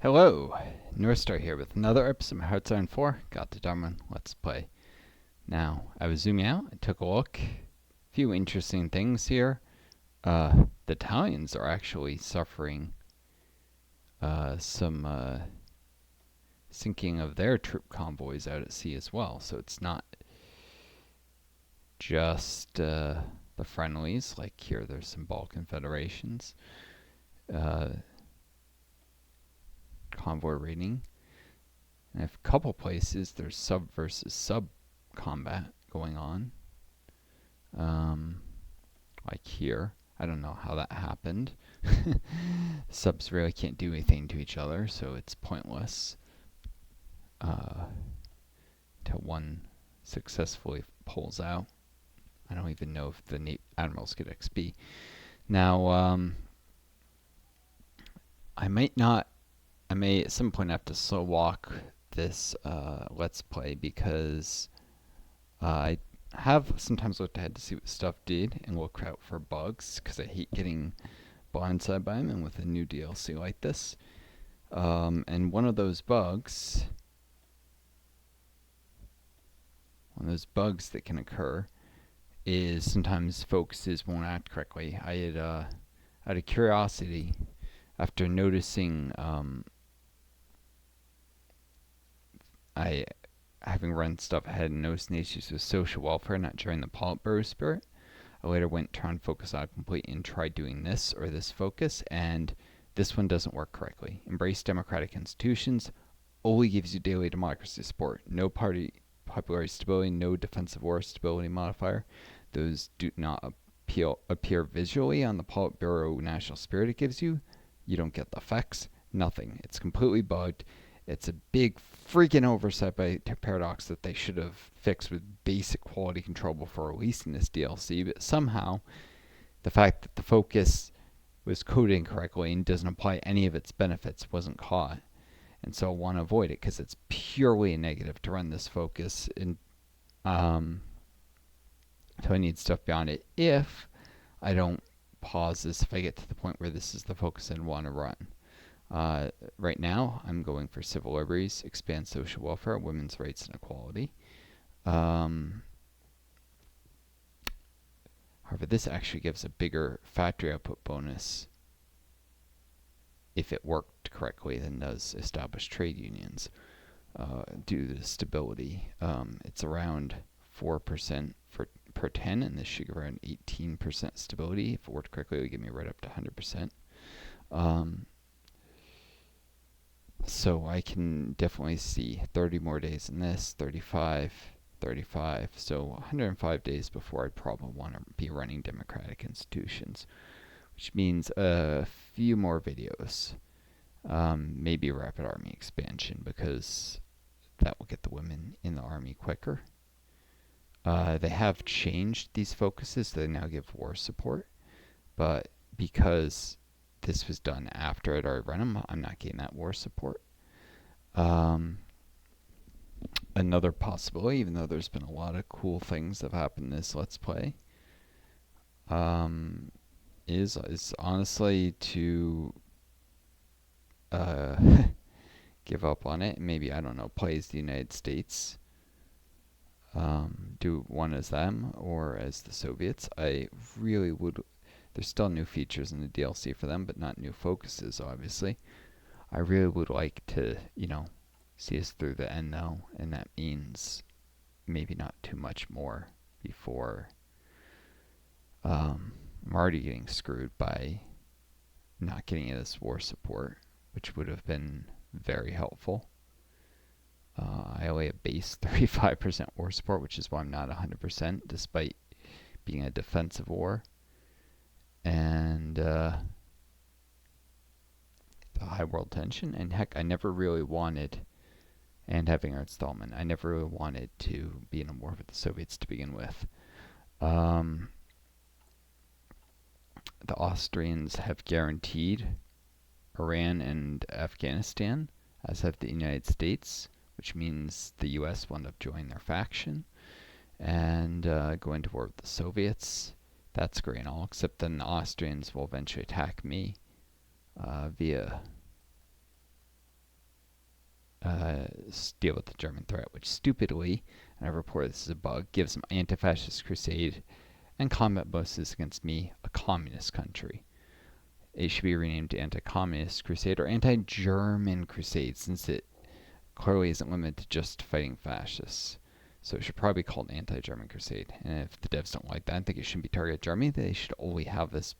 Hello, Northstar here with another episode of HOI4, Gotterdammerung, Let's Play. Now, I was zooming out, I took a look, a few interesting things here. The Italians are actually suffering some sinking of their troop convoys out at sea as well, so it's not just the friendlies, like here there's some Balkan federations. Convoy raiding. And a couple places there's sub versus sub combat going on. Like here. I don't know how that happened. Subs really can't do anything to each other, so it's pointless. Till one successfully pulls out. I don't even know if the admirals get XP. Now, I may at some point have to slow walk this Let's Play because I have sometimes looked ahead to see what stuff did and look out for bugs because I hate getting blindsided by them, and with a new DLC like this. And one of those bugs that can occur is sometimes focuses won't act correctly. I had out of curiosity, after noticing having run stuff ahead and noticing issues with social welfare not during the Politburo spirit, I later went trying to focus on complete and tried doing this or this focus, and this one doesn't work correctly. Embrace democratic institutions only gives you daily democracy support. No party popularity stability, no defensive war stability modifier. Those do not appear visually on the Politburo national spirit it gives you. You don't get the effects. Nothing. It's completely bugged. It's a big freaking oversight by Paradox that they should have fixed with basic quality control before releasing this DLC, but somehow the fact that the focus was coded incorrectly and doesn't apply any of its benefits wasn't caught. And so I want to avoid it because it's purely a negative to run this focus. And so I need stuff beyond it if I don't pause this, if I get to the point where this is the focus I want to run. Right now, I'm going for civil liberties, expand social welfare, women's rights, and equality. However, this actually gives a bigger factory output bonus if it worked correctly than does established trade unions due to the stability. It's around 4% per 10, and this should give around 18% stability. If it worked correctly, it would give me right up to 100%. So I can definitely see 30 more days in this, 35, 35. So 105 days before I'd probably want to be running democratic institutions, which means a few more videos. Maybe a rapid army expansion because that will get the women in the army quicker. They have changed these focuses. They now give war support, but because this was done after I'd already run them, I'm not getting that war support. Another possibility, even though there's been a lot of cool things that have happened in this Let's Play, is honestly to give up on it and maybe, I don't know, play as the United States. Do one as them or as the Soviets. I really would. There's still new features in the DLC for them, but not new focuses, obviously. I really would like to, see us through the end, though, and that means maybe not too much more before I'm already getting screwed by not getting this war support, which would have been very helpful. I only have base 35% war support, which is why I'm not 100%, despite being a defensive war. And the high world tension, and heck, I never really wanted, and having Art Stallman, I never really wanted to be in a war with the Soviets to begin with. The Austrians have guaranteed Iran and Afghanistan, as have the United States, which means the US will end up joining their faction and going to war with the Soviets. That's great and all, except then the Austrians will eventually attack me via deal with the German threat, which stupidly, and I report this as a bug, gives them anti-fascist crusade and combat bonuses against me, a communist country. It should be renamed anti-communist crusade or anti-German crusade, since it clearly isn't limited to just fighting fascists. So it should probably be called anti-German crusade. And if the devs don't like that, I think it shouldn't be targeted Germany. They should only have this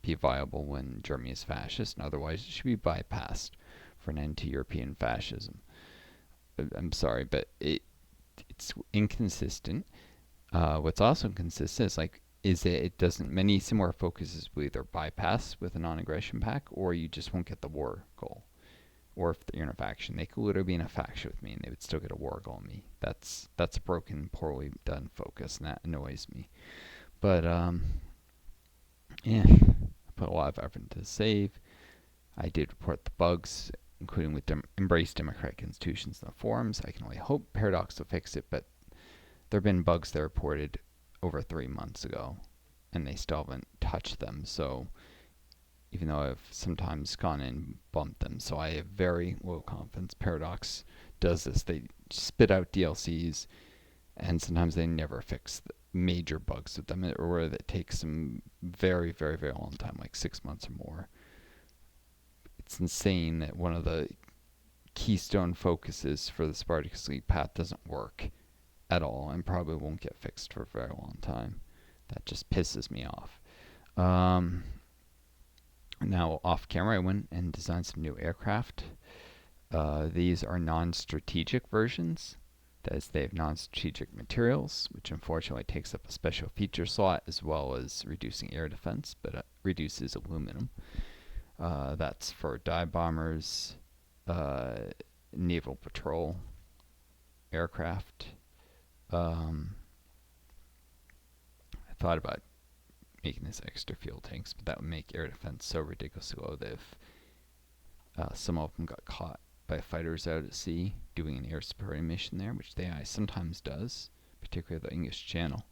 be viable when Germany is fascist, and otherwise it should be bypassed for an end to European fascism. I'm sorry, but it's inconsistent. What's also inconsistent is that it doesn't. Many similar focuses will either bypass with a non-aggression pack, or you just won't get the war goal. Or if you're in a faction, they could literally be in a faction with me, and they would still get a war goal on me. That's a broken, poorly done focus, and that annoys me. But yeah, I put a lot of effort into the save. I did report the bugs, including with embrace democratic institutions in the forums. I can only hope Paradox will fix it, but there have been bugs that reported over 3 months ago, and they still haven't touched them. So even though I've sometimes gone in and bumped them, so I have very low confidence Paradox does this. They spit out DLCs, and sometimes they never fix the major bugs with them, or that takes them very, very, very long time, like 6 months or more. It's insane that one of the keystone focuses for the Spartacus League path doesn't work at all, and probably won't get fixed for a very long time. That just pisses me off. Now, off camera, I went and designed some new aircraft. These are non-strategic versions. That is, they have non-strategic materials, which unfortunately takes up a special feature slot, as well as reducing air defense, but reduces aluminum. That's for dive bombers, naval patrol aircraft. I thought about making this extra fuel tanks, but that would make air defense so ridiculously low that if some of them got caught by fighters out at sea doing an air superiority mission there, which the AI sometimes does, particularly the English Channel,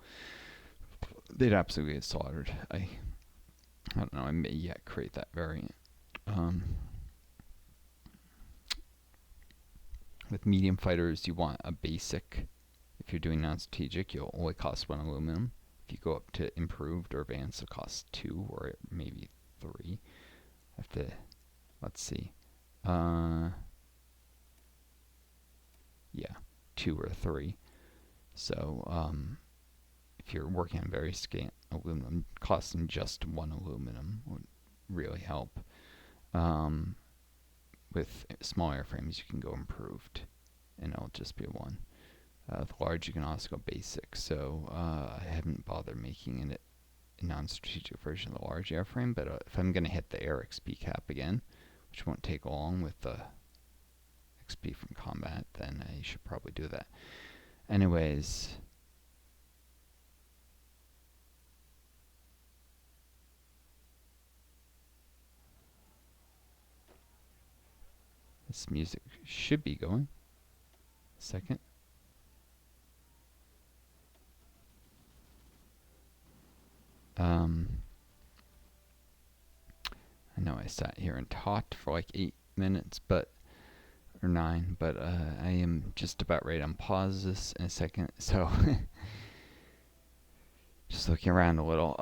they'd absolutely get slaughtered. I don't know, I may yet create that variant. With medium fighters, you want a basic. If you're doing non-strategic, you'll only cost 1 aluminum. If you go up to improved or advanced, it'll cost 2 or maybe 3. I have to, let's see. Yeah, 2 or 3. So if you're working on very scant aluminum, costing just 1 aluminum would really help. With small airframes, you can go improved, and it'll just be 1. The large, you can also go basic. So I haven't bothered making it a non-strategic version of the large airframe, but if I'm going to hit the air XP cap again, which won't take long with the XP from combat, then I should probably do that. Anyways, this music should be going. Second. I know I sat here and talked for like 8 minutes, or 9, but I am just about ready to unpause this in a second. So, just looking around a little.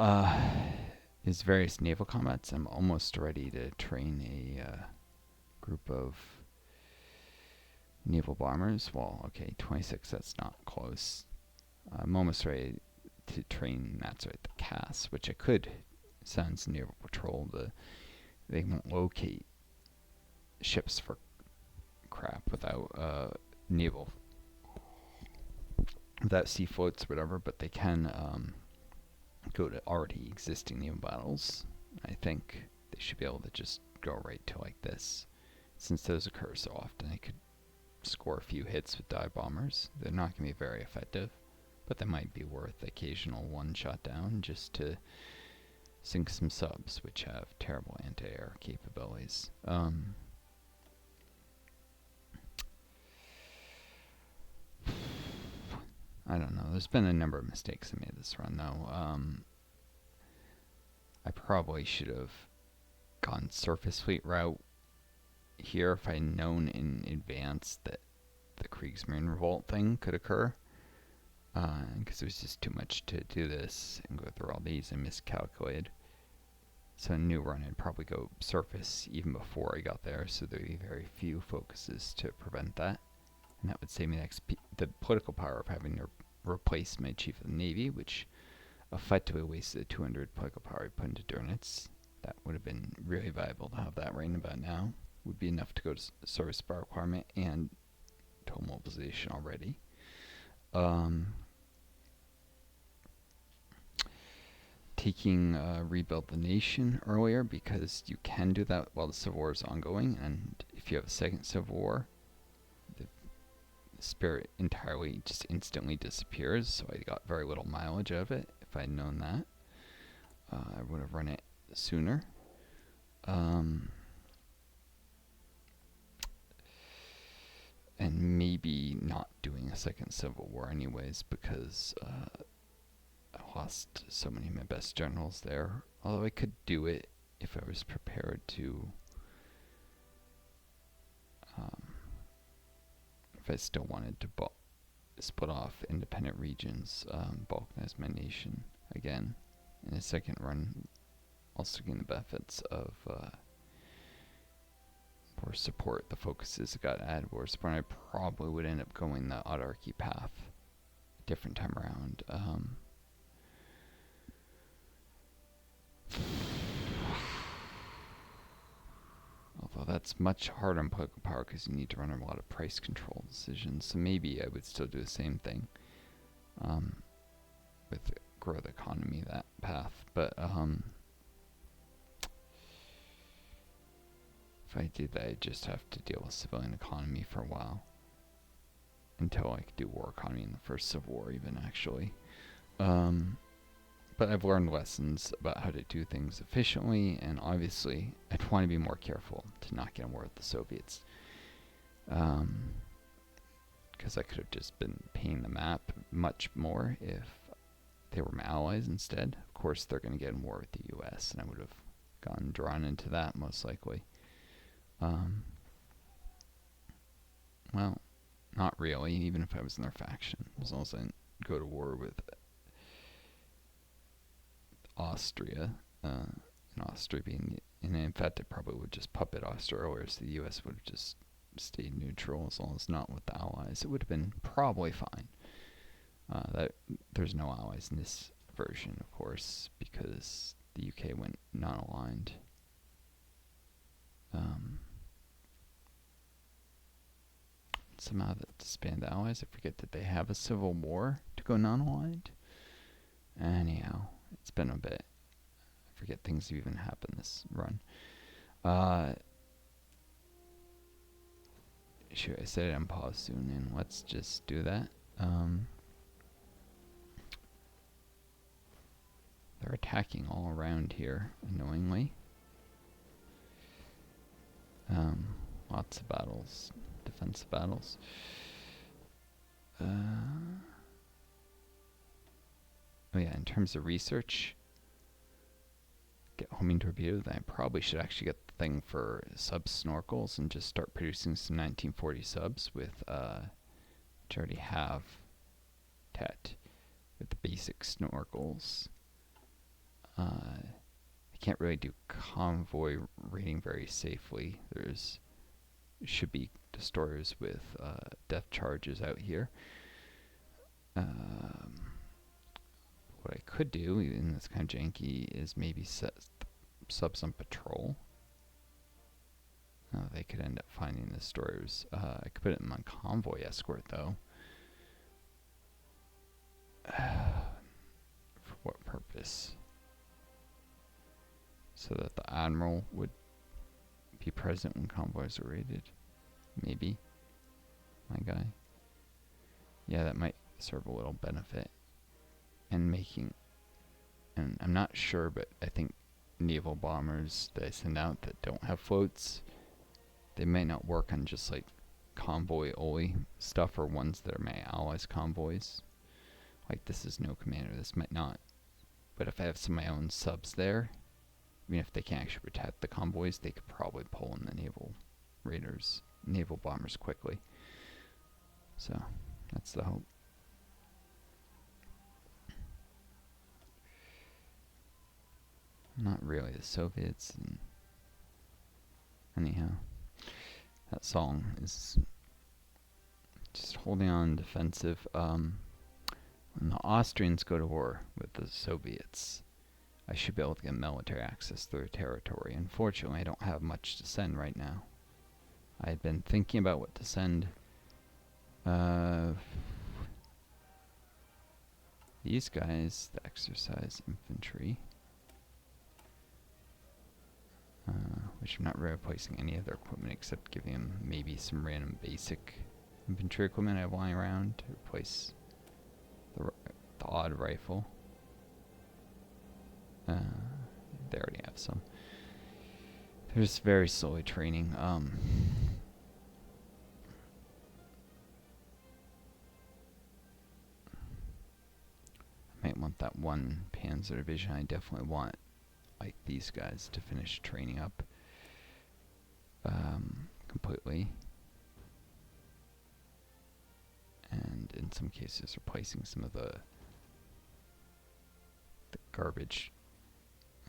There's various naval combats. I'm almost ready to train a group of naval bombers. Well, okay, 26, that's not close. I'm almost ready to train, that's right, the CAS, which I could send naval patrol. They won't locate ships for crap without without sea floats or whatever, but they can go to already existing naval battles. I think they should be able to just go right to like this. Since those occur so often, they could score a few hits with dive bombers. They're not going to be very effective, but they might be worth occasional one shot down just to sink some subs, which have terrible anti-air capabilities. I don't know. There's been a number of mistakes I made this run, though. I probably should have gone surface fleet route here if I had known in advance that the Kriegsmarine revolt thing could occur. Because it was just too much to do this and go through all these and miscalculated. So a new run, I'd probably go surface even before I got there, so there'd be very few focuses to prevent that. And that would save me the political power of having to replace my Chief of the Navy, which effectively wasted the 200 political power I put into Dönitz. That would have been really valuable to have that right about now. Would be enough to go to service bar requirement and total mobilization already. Taking Rebuild the Nation earlier, because you can do that while the Civil War is ongoing, and if you have a second Civil War, the spirit entirely just instantly disappears, so I got very little mileage out of it. If I'd known that, I would have run it sooner. And maybe not doing a second Civil War anyways, because I lost so many of my best generals there. Although I could do it if I was prepared to. If I still wanted to split off independent regions, balkanize my nation again in a second run, also getting the benefits of war support. The focuses that got added war support. I probably would end up going the autarky path a different time around. Although that's much harder in political power because you need to run a lot of price control decisions. So maybe I would still do the same thing with grow the economy that path. But if I did that, I'd just have to deal with civilian economy for a while until I could do war economy in the first Civil War even, actually. But I've learned lessons about how to do things efficiently, and obviously I'd want to be more careful to not get in war with the Soviets. Because I could have just been paying the map much more if they were my allies instead. Of course, they're going to get in war with the US, and I would have gotten drawn into that most likely. Well, not really, even if I was in their faction. As long as I didn't go to war with Austria, and Austria being, and in fact, I probably would just puppet Austria earlier, so the US would have just stayed neutral as long as not with the Allies. It would have been probably fine. That there's no Allies in this version, of course, because the UK went non-aligned. Somehow that disbanded the Allies. I forget, did they have a civil war to go non-aligned? Anyhow, it's been a bit. I forget things have even happened this run. Shoot, I said it on pause soon, and let's just do that. They're attacking all around here, annoyingly. Lots of battles, defensive battles. Oh yeah, in terms of research, get homing torpedoes, then I probably should actually get the thing for sub snorkels and just start producing some 1940 subs with, which I already have TET, with the basic snorkels. I can't really do convoy raiding very safely. Should be destroyers with depth charges out here. What I could do, even that's kind of janky, is maybe set subs on patrol. They could end up finding the destroyers. I could put them on convoy escort, though. For what purpose? So that the admiral would be present when convoys are raided. Maybe. My guy. Yeah, that might serve a little benefit. And I'm not sure, but I think naval bombers that I send out that don't have floats, they might not work on just like convoy only stuff or ones that are my allies' convoys. Like this is no commander, this might not. But if I have some of my own subs there, even if they can't actually protect the convoys, they could probably pull in the naval raiders, naval bombers quickly. So that's the hope. Not really the Soviets. And anyhow, that song is just holding on defensive. When the Austrians go to war with the Soviets, I should be able to get military access to their territory. Unfortunately, I don't have much to send right now. I had been thinking about what to send. These guys, the exercise infantry, which I'm not replacing any of their equipment except giving them maybe some random basic infantry equipment I have lying around to replace the odd rifle. They already have some. They're just very slowly training. I might want that one Panzer division. I definitely want, like, these guys to finish training up completely. And in some cases replacing some of the garbage,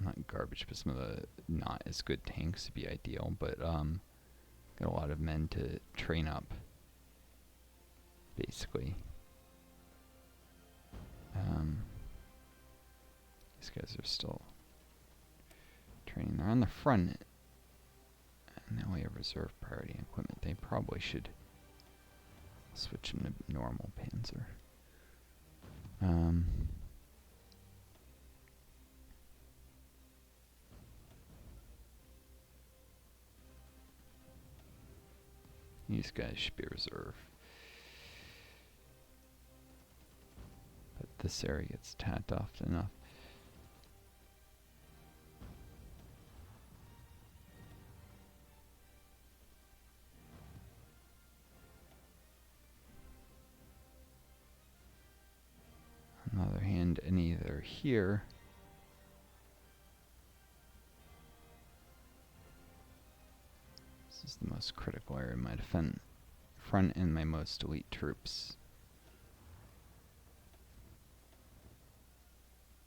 not garbage, but some of the not as good tanks would be ideal. But got a lot of men to train up, basically. These guys are still training. They're on the front, and they only have reserve priority equipment. They probably should switch them to normal Panzer. These guys should be reserve. But this area gets tapped off enough. On the other hand, any that are here this is the most critical area in my defense front and my most elite troops.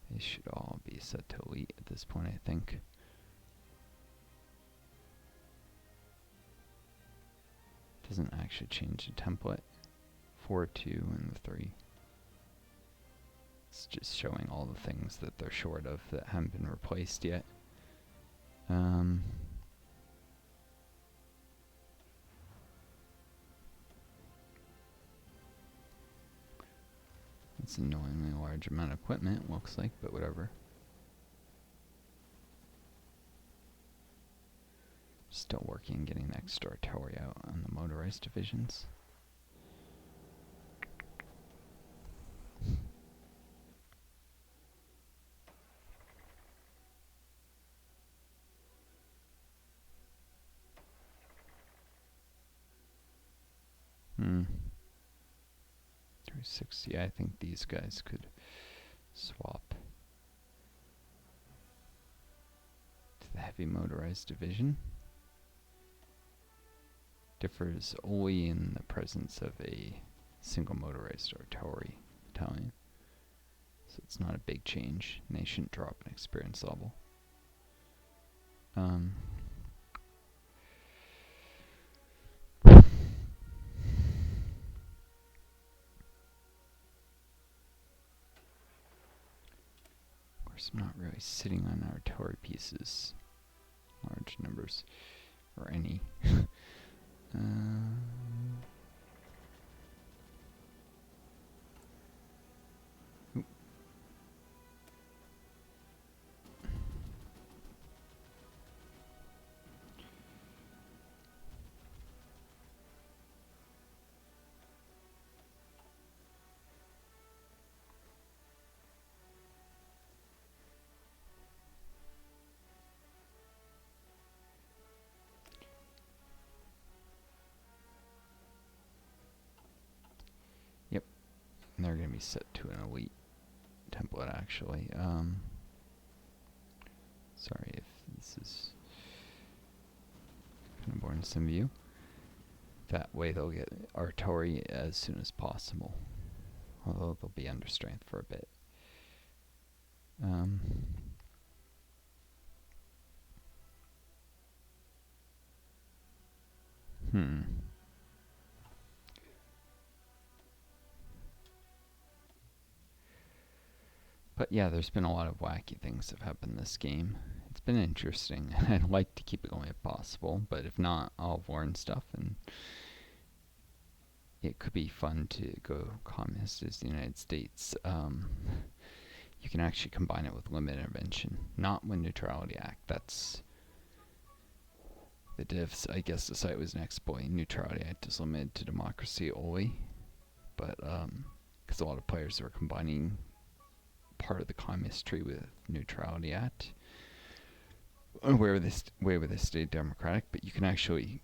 They should all be set to elite at this point, I think. Doesn't actually change the template. 4, 2, and 3. It's just showing all the things that they're short of that haven't been replaced yet. It's an annoyingly large amount of equipment, looks like, but whatever. Still working, getting the extra artillery out on the motorized divisions. Hmm. 360. I think these guys could swap to the heavy motorized division. Differs only in the presence of a single motorized artillery battalion. So it's not a big change, and they shouldn't drop an experience level. Of course, I'm not really sitting on artillery pieces, large numbers, or any. And they're going to be set to an elite template, actually. Sorry if this is kind of warn some of you. That way they'll get artillery as soon as possible. Although they'll be under strength for a bit. But yeah, there's been a lot of wacky things that have happened this game. It's been interesting. I'd like to keep it going if possible, but if not, I'll warn stuff, and it could be fun to go communist as the United States. You can actually combine it with limited intervention, not with Neutrality Act. That's the diffs. I guess the site was an exploit. Neutrality Act is limited to democracy only, but because a lot of players are combining part of the communist tree with Neutrality Act, where they stay democratic, but you can actually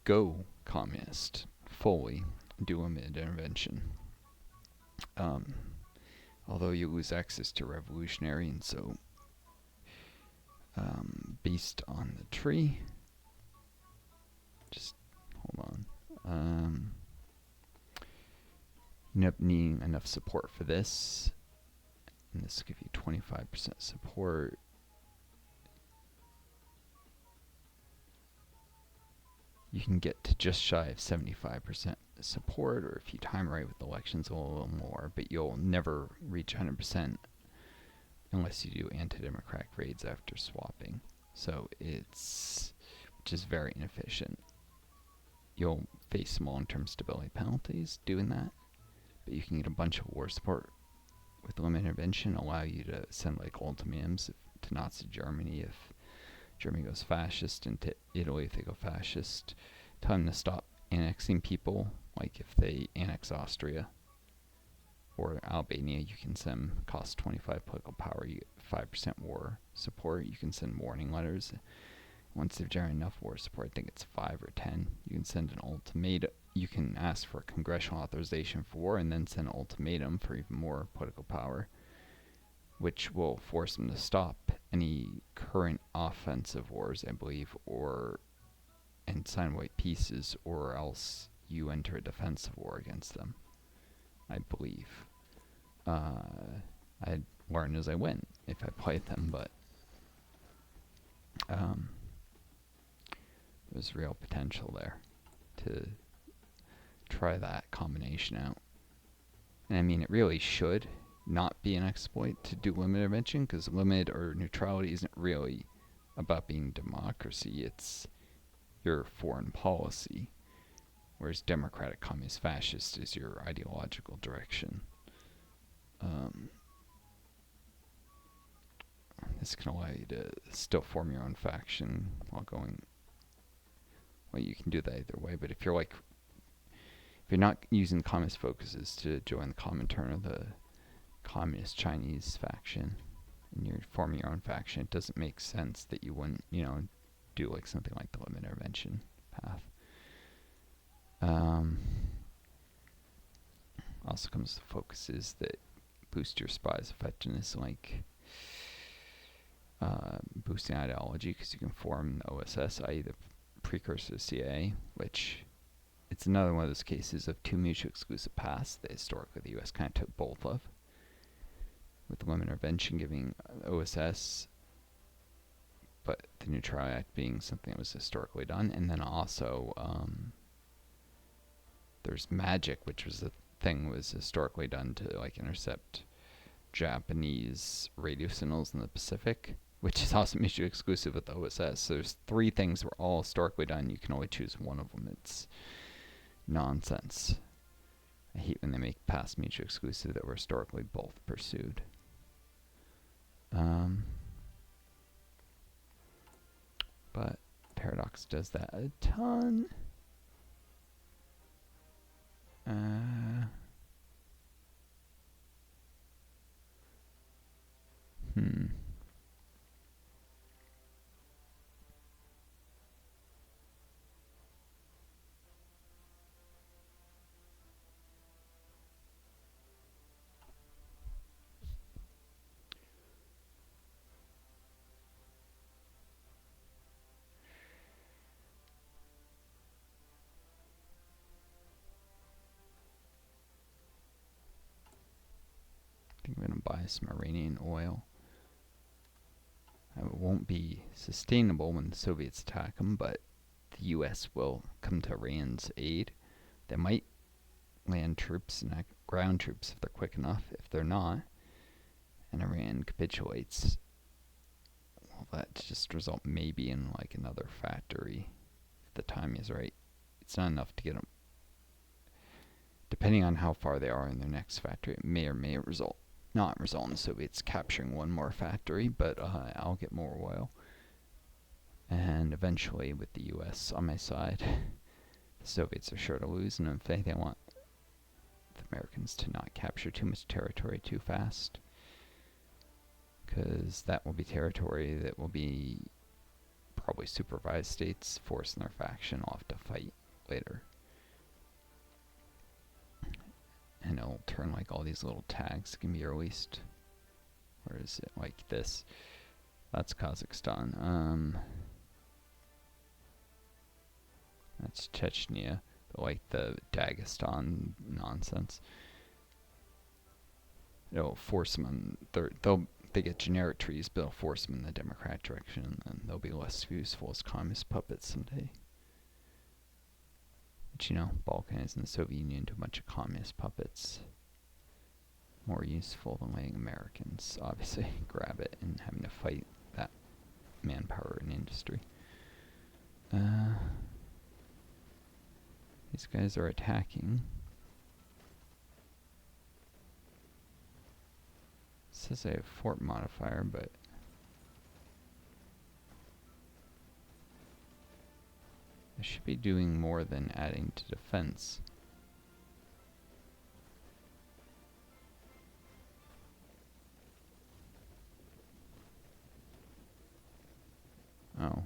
go communist fully, do limited intervention. Although you lose access to revolutionary, and so based on the tree, just hold on. You end up needing enough support for this, and this will give you 25% support. You can get to just shy of 75% support, or if you time right with elections, a little more, but you'll never reach 100% unless you do anti-democratic raids after swapping. So it's, which is very inefficient. You'll face some long-term stability penalties doing that, but you can get a bunch of war support with limited intervention, allow you to send like ultimatums to Nazi Germany if Germany goes fascist, and to Italy if they go fascist. Tell them to stop annexing people, like if they annex Austria or Albania, you can send, cost 25 political power, you get 5% war support. You can send warning letters. Once they've generated enough war support, I think it's 5 or 10, you can send an ultimatum. You can ask for congressional authorization for war and then send an ultimatum for even more political power, which will force them to stop any current offensive wars, I believe, and sign white pieces, or else you enter a defensive war against them, I believe. I learned as I went if I played them, but there's real potential there to try that combination out. And I mean, it really should not be an exploit to do limited intervention, because limited or neutrality isn't really about being democracy, it's your foreign policy, whereas democratic communist fascist is your ideological direction. This can allow you to still form your own faction while going, well, you can do that either way, but if you're not using communist focuses to join the Comintern or the communist Chinese faction, and you're forming your own faction, it doesn't make sense that you wouldn't, do like something like the limited intervention path. Also comes to focuses that boost your spy's effectiveness, like boosting ideology, because you can form the OSS, i.e. the precursor to CIA, which it's another one of those cases of two mutually exclusive paths that historically the US kind of took both of, with limited intervention giving OSS, but the Neutrality Act being something that was historically done. And then also there's magic, which was a thing that was historically done to like intercept Japanese radio signals in the Pacific, which is also mutually exclusive with the OSS. So there's three things that were all historically done. You can only choose one of them. It's nonsense. I hate when they make past mutually exclusive that were historically both pursued. But Paradox does that a ton. buy some Iranian oil. It won't be sustainable when the Soviets attack them, but the U.S. will come to Iran's aid. They might land troops and ground troops if they're quick enough. If they're not, and Iran capitulates, well, that just result maybe in like another factory if the timing is right. It's not enough to get them. Depending on how far they are in their next factory, it may or may not result in the Soviets capturing one more factory, but I'll get more oil. And eventually, with the U.S. on my side, the Soviets are sure to lose, and in fact, they want the Americans to not capture too much territory too fast, because that will be territory that will be probably supervised states forcing their faction off to fight later. And it'll turn like all these little tags can be released. Where is it? Like this. That's Kazakhstan. That's Chechnya. Like the Dagestan nonsense. It'll force them on they get generic trees, but it'll force them in the democratic direction, and they'll be less useful as communist puppets someday. But you know, Balkans and the Soviet Union do a bunch of communist puppets. More useful than letting Americans obviously grab it and having to fight that manpower and industry. These guys are attacking. It says I have fort modifier, but I should be doing more than adding to defense. Oh.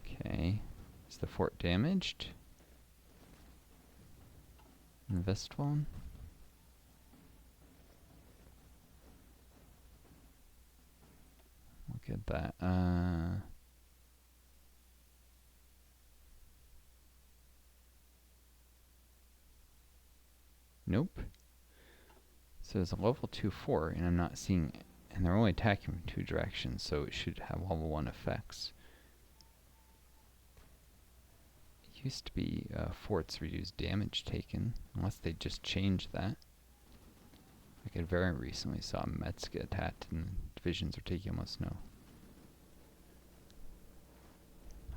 Okay. Is the fort damaged? Invest one? Look at that. Nope. So it's a level 2 fort, and I'm not seeing it. And they're only attacking from 2 directions, so it should have level 1 effects. It used to be forts reduce damage taken, unless they just changed that. Like I very recently saw Mets get attacked and divisions are taking almost no.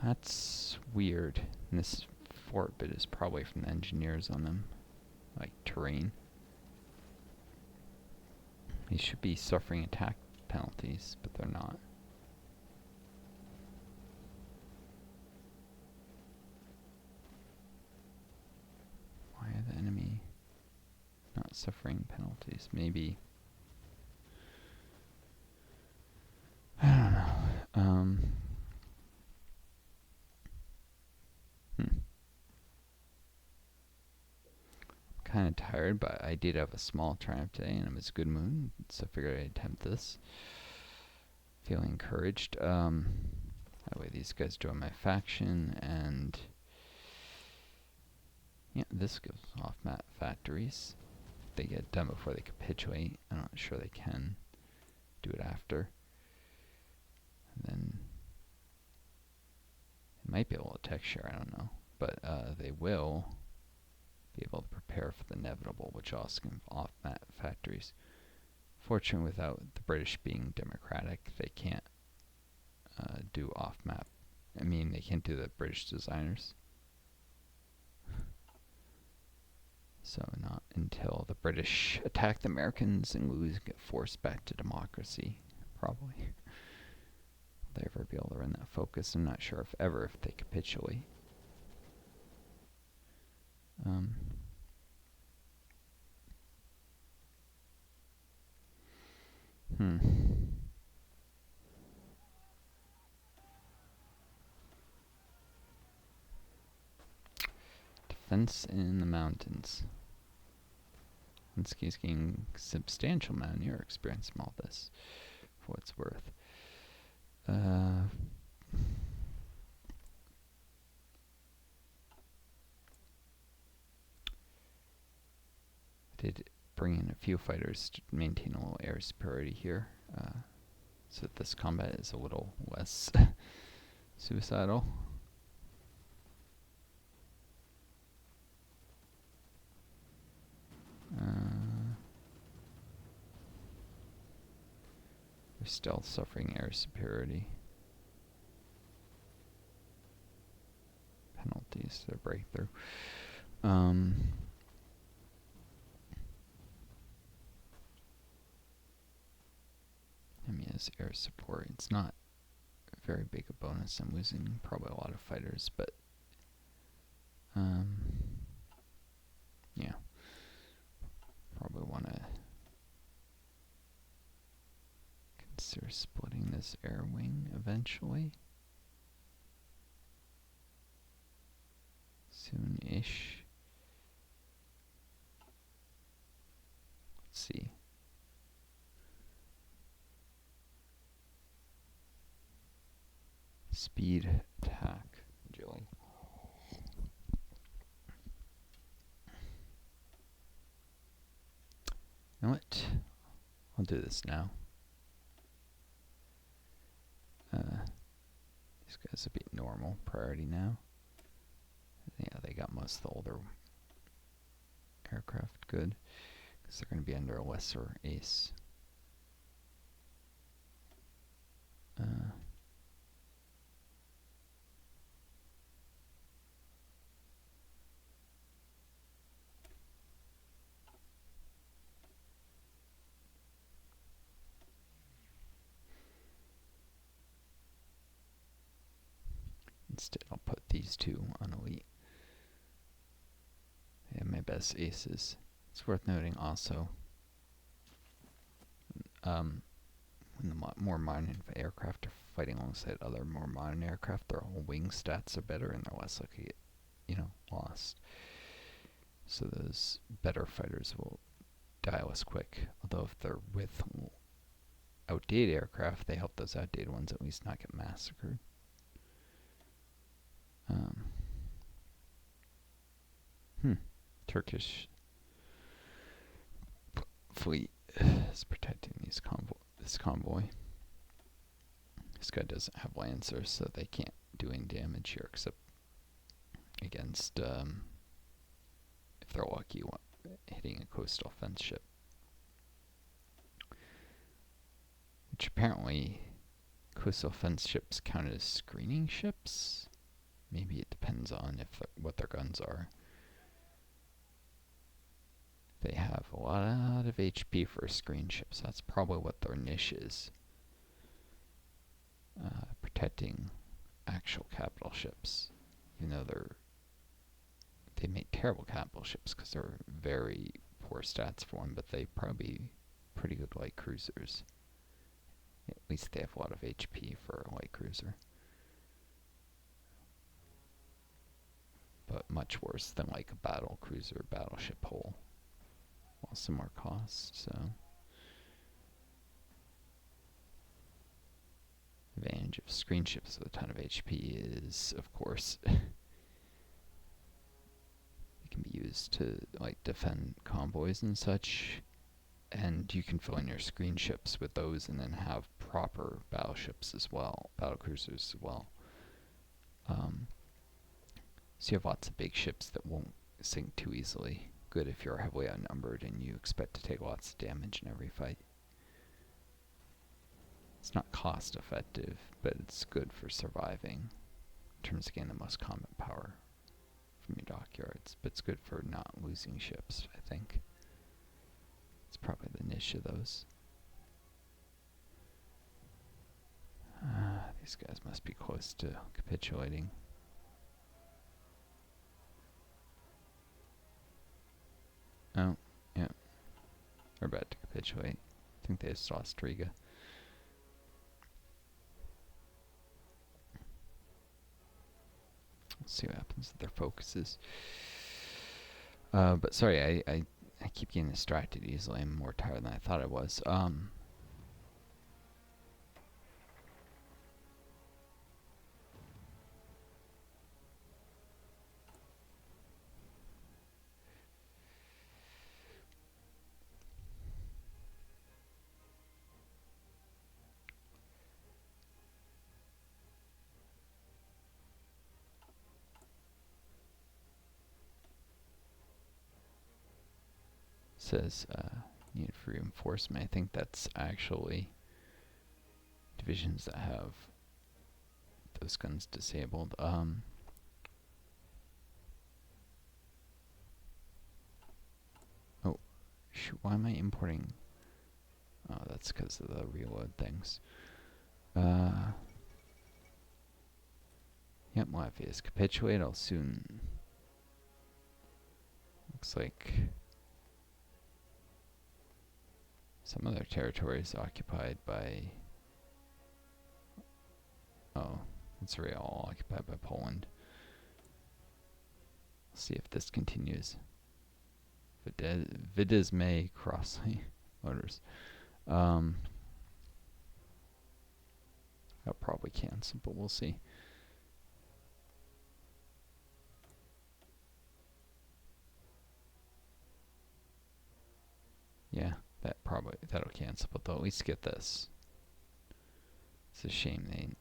That's weird. And this fort bit is probably from the engineers on them. Like terrain. They should be suffering attack penalties, but they're not. Why are the enemy not suffering penalties? Maybe. I don't know. Kind of tired, but I did have a small triumph today and I was in a good mood, so I figured I'd attempt this. Feeling encouraged. That way these guys join my faction, and yeah, this gives off map factories. They get done before they capitulate. I'm not sure they can do it after. And then it might be able to tech share, I don't know, but they will be able to prepare for the inevitable, which also can off-map factories. Fortunately, without the British being democratic, they can't do off-map. I mean, they can't do the British designers. So not until the British attack the Americans and lose, get forced back to democracy, probably. Will they ever be able to run that focus? I'm not sure if they capitulate. Defense in the mountains. Linsky's getting substantial mountaineer experience from all this, for what it's worth. Did bring in a few fighters to maintain a little air superiority here, so that this combat is a little less suicidal. We're still suffering air superiority. Penalties to breakthrough. I mean, as air support, it's not a very big a bonus. I'm losing probably a lot of fighters, but yeah, probably want to consider splitting this air wing eventually. Soon-ish. Let's see. Speed attack, Jilly. You know what? I'll do this now. These guys will be normal priority now. Yeah, they got most of the older aircraft good, because they're going to be under a lesser ace. Instead, I'll put these two on elite. They have my best aces. It's worth noting also, when the more modern aircraft are fighting alongside other more modern aircraft, their whole wing stats are better and they're less likely to get, lost. So those better fighters will die less quick. Although if they're with outdated aircraft, they help those outdated ones at least not get massacred. Turkish fleet is protecting this convoy. This guy doesn't have lancers, so they can't do any damage here except against, if they're lucky, hitting a coastal fence ship. Which apparently coastal fence ships count as screening ships. Maybe it depends on what their guns are. They have a lot of HP for screen ships. That's probably what their niche is. Protecting actual capital ships. Even though they make terrible capital ships because they're very poor stats for one, but they probably pretty good light cruisers. At least they have a lot of HP for a light cruiser. But much worse than like a battle cruiser, battleship hull. Well, similar costs, so. Advantage of screen ships with a ton of HP is, of course, they can be used to like defend convoys and such, and you can fill in your screen ships with those and then have proper battleships as well, battle cruisers as well. So you have lots of big ships that won't sink too easily. Good if you're heavily outnumbered and you expect to take lots of damage in every fight. It's not cost effective, but it's good for surviving in terms of getting the most combat power from your dockyards. But it's good for not losing ships, I think. It's probably the niche of those. These guys must be close to capitulating. Oh, yeah. They're about to capitulate. I think they just lost Riga. Let's see what happens with their focuses. But sorry, I keep getting distracted easily. I'm more tired than I thought I was. says need for reinforcement. I think that's actually divisions that have those guns disabled. Oh, shoot, why am I importing? Oh, that's because of the reload things. Yep, Latvia's capitulate. I'll soon. Looks like some of their territory is occupied by. Oh, it's really all occupied by Poland. Let's see if this continues. Vides may crossly motors. I'll probably cancel, but we'll see. Yeah, that'll cancel, but they'll at least get this. It's a shame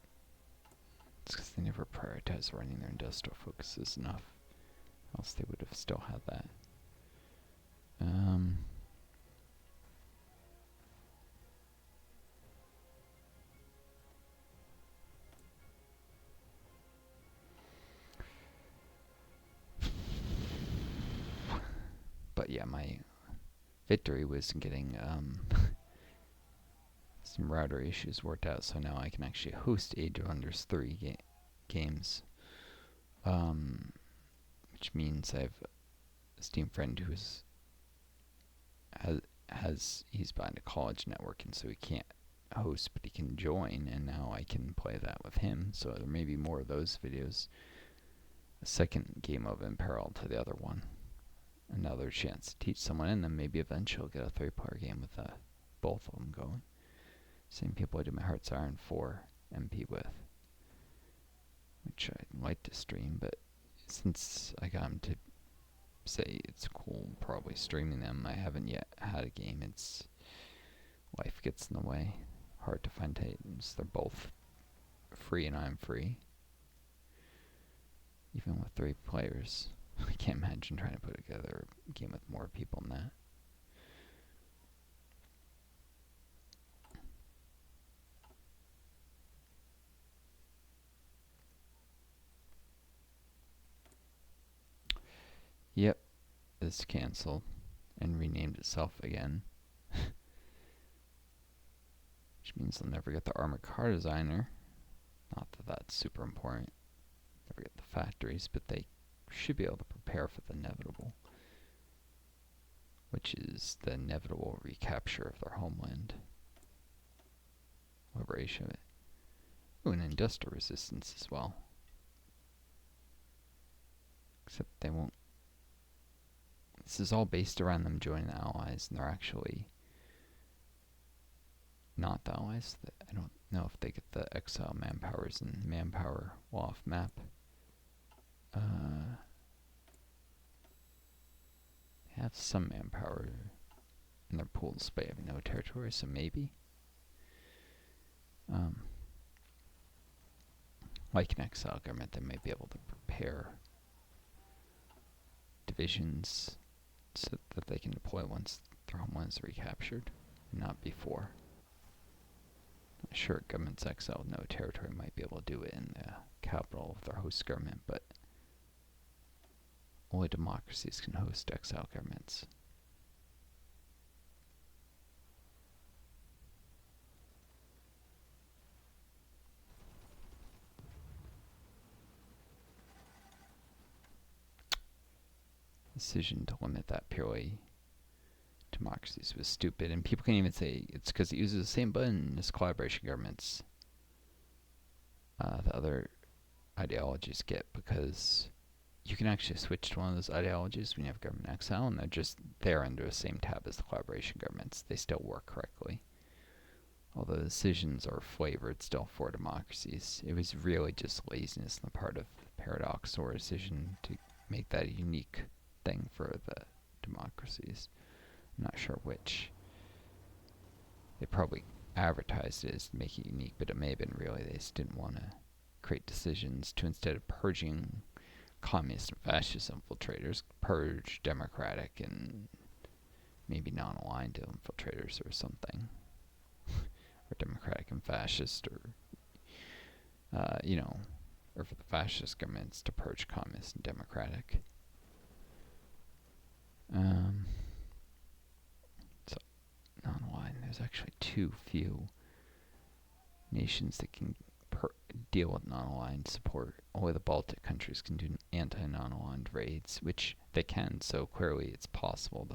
it's because they never prioritized running their industrial focuses enough. Else they would have still had that. But yeah, my victory was getting some router issues worked out, so now I can actually host Age of Wonders 3 games. Which means I have a Steam friend who's he's behind a college network, and so he can't host, but he can join, and now I can play that with him. So there may be more of those videos. A second game of in parallel to the other one. Another chance to teach someone, and then maybe eventually I'll get a 3-player game with both of them going. Same people I did my Hearts Iron 4 MP with, which I'd like to stream, but since I got him to say it's cool probably streaming them, I haven't yet had a game. Life gets in the way. Hard to find titles. They're both free and I'm free. Even with 3 players. I can't imagine trying to put together a game with more people than that. Yep, this canceled and renamed itself again. Which means they'll never get the armored car designer. Not that that's super important. Never get the factories, but they should be able to prepare for the inevitable, which is the inevitable recapture of their homeland. Liberation of it. Ooh, and industrial resistance as well. Except they won't. This is all based around them joining the Allies, and they're actually not the Allies. I don't know if they get the exile manpowers and manpower off map. They have some manpower in their pool despite having no territory, so maybe. Like an exile government, they might be able to prepare divisions so that they can deploy once their homeland is recaptured, not before. I'm sure governments exiled no territory might be able to do it in the capital of their host government, but only democracies can host exile governments. Decision to limit that purely democracies was stupid, and people can even say it's because it uses the same button as collaboration governments. The other ideologies get, because you can actually switch to one of those ideologies when you have government exile, and they're just there under the same tab as the collaboration governments. They still work correctly. Although the decisions are flavored still for democracies. It was really just laziness on the part of Paradox or decision to make that a unique thing for the democracies. I'm not sure which. They probably advertised it as to make it unique, but it may have been really they just didn't want to create decisions to, instead of purging communist and fascist infiltrators, purge democratic and maybe non-aligned infiltrators or something, or democratic and fascist, or or for the fascist governments to purge communist and democratic. So non-aligned, there's actually too few nations that can deal with non-aligned support. Only the Baltic countries can do anti-non-aligned raids, which they can, so clearly it's possible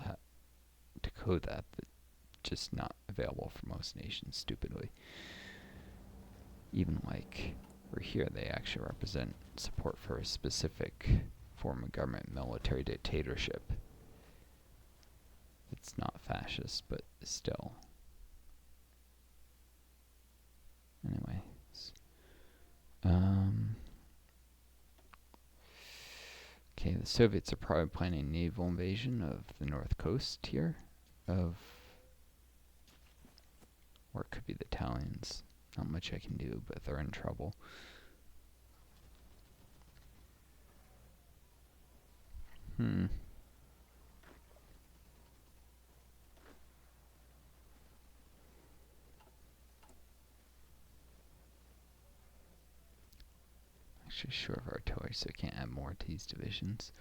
to code that, but just not available for most nations, stupidly. Even like over here, they actually represent support for a specific form of government, military dictatorship. It's not fascist, but still. Anyway. Okay, the Soviets are probably planning a naval invasion of the north coast here, or it could be the Italians. Not much I can do, but they're in trouble. Actually short of artillery, so I can't add more to these divisions.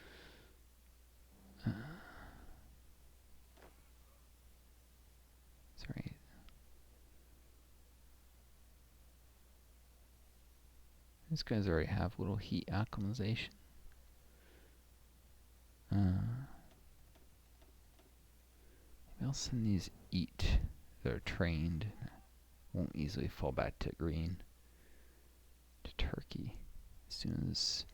Sorry. These guys already have little heat acclimatization. Maybe I'll send these eat. They're trained. Won't easily fall back to green. To Turkey. As soon as...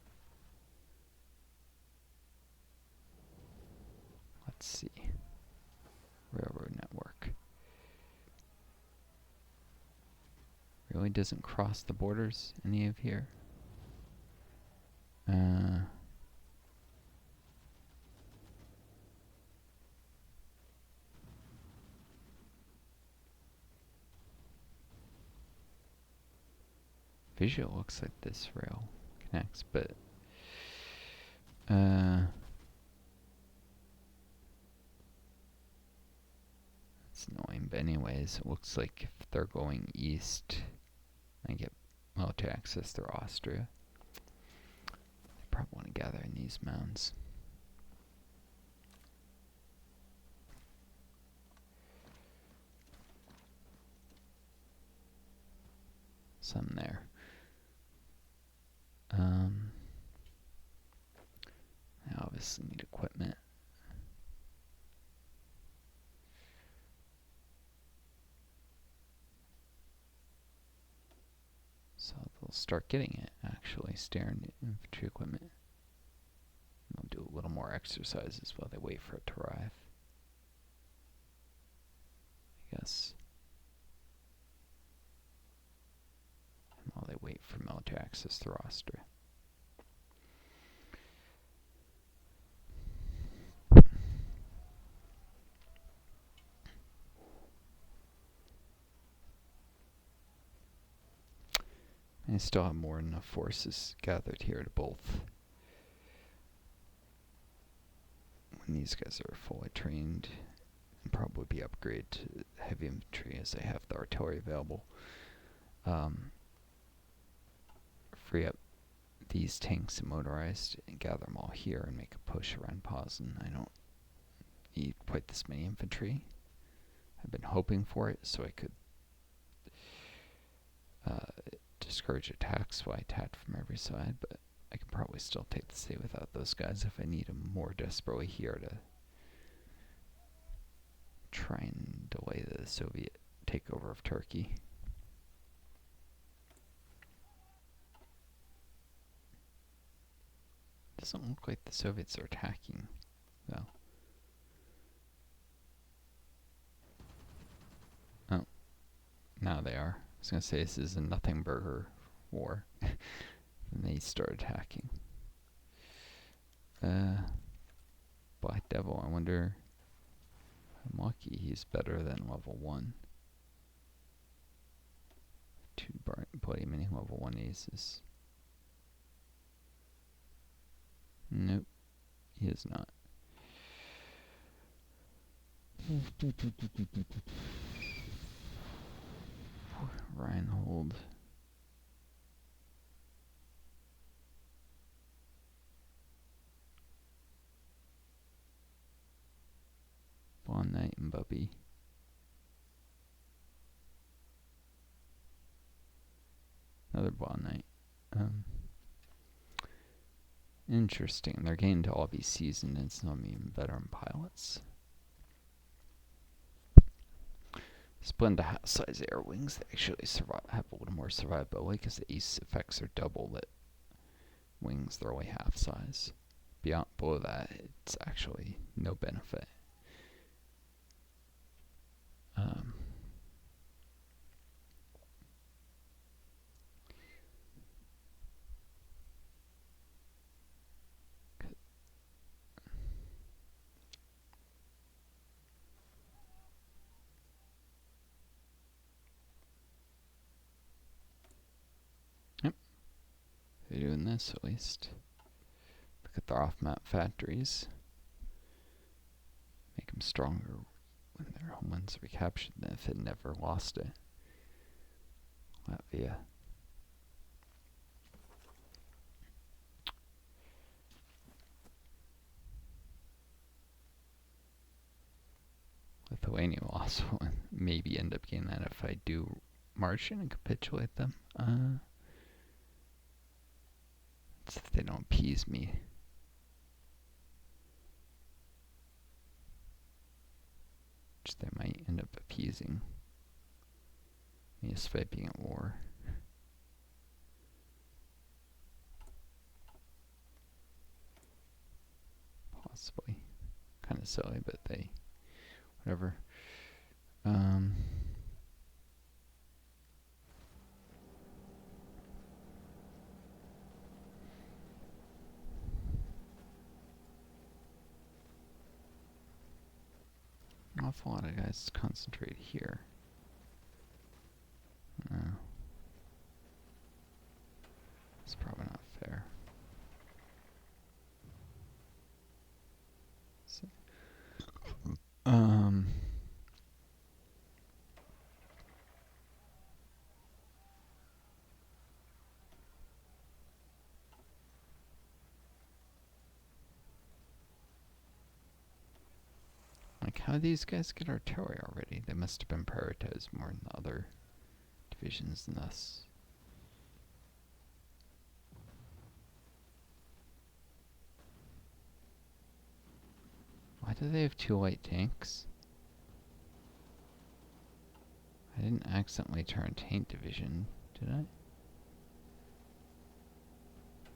Let's see. Railroad network. Really doesn't cross the borders any of here. Visual looks like this rail connects, but it's annoying. But anyways, it looks like if they're going east, I get military access through Austria. They probably want to gather in these mounds. Some there. I obviously need equipment. So they'll start getting it, actually, staring at infantry equipment. They'll do a little more exercises while they wait for it to arrive. I guess. And while they wait for military access through Austria. I still have more than enough forces gathered here to both. When these guys are fully trained, and probably be upgraded to heavy infantry as they have the artillery available. Free up these tanks and motorized and gather them all here and make a push around Poznan. I don't need quite this many infantry. I've been hoping for it so I could discourage attacks while I attacked from every side, but I can probably still take the city without those guys if I need them more desperately here to try and delay the Soviet takeover of Turkey. Doesn't look like the Soviets are attacking, though. Oh, now they are. I was going to say this is a nothing burger war. And they start attacking. Black Devil, I wonder... I'm lucky he's better than level 1. 2 bloody mini level 1 aces. Nope, he is not. Reinhold. Bon Knight and Bubby. Another Bon Knight. Interesting. They're getting to all be seasoned and some even veteran pilots. Split into half-size air wings that actually have a little more survivability because the ace effects are double that wings they're only half-size. Beyond below that, it's actually no benefit. Yep, they're doing this at least. Look at their off-map factories. Make them stronger when their homelands are recaptured than if it never lost it. Latvia. Lithuania will also maybe end up getting that if I do march in and capitulate them. It's if they don't appease me. Which they might end up appeasing me despite being at war. Possibly. Kind of silly, but they... whatever. An awful lot of guys concentrate here. It's probably not fair. So, like, how do these guys get artillery already? They must have been prioritized more than the other divisions than us. Why do they have 2 light tanks? I didn't accidentally turn tank division, did I?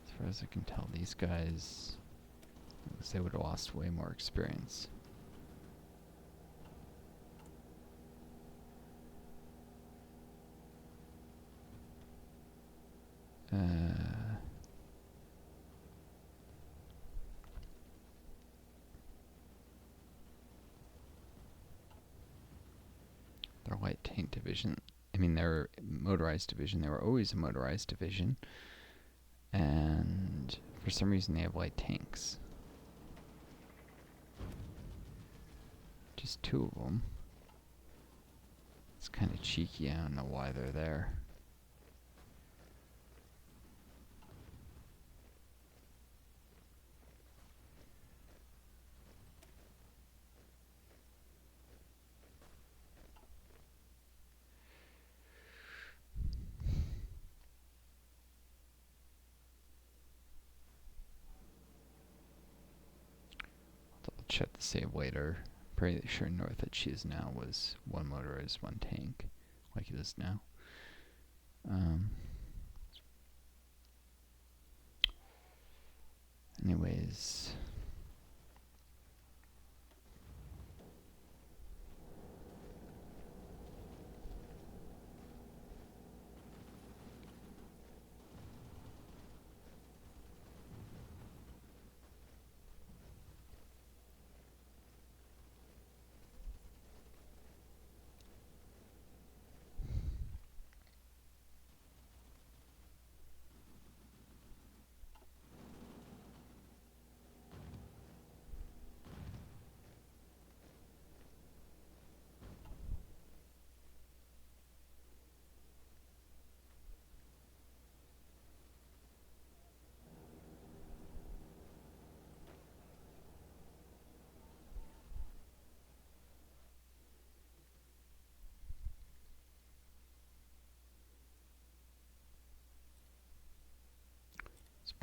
As far as I can tell, these guys, looks they would have lost way more experience. Their light tank division, I mean their motorized division, they were always a motorized division. And for some reason they have light tanks. Just 2 of them. It's kind of cheeky, I don't know why they're there. I'll check the save later. Pretty sure north that she is now was 1 motorized, 1 tank, like it is now. Anyways.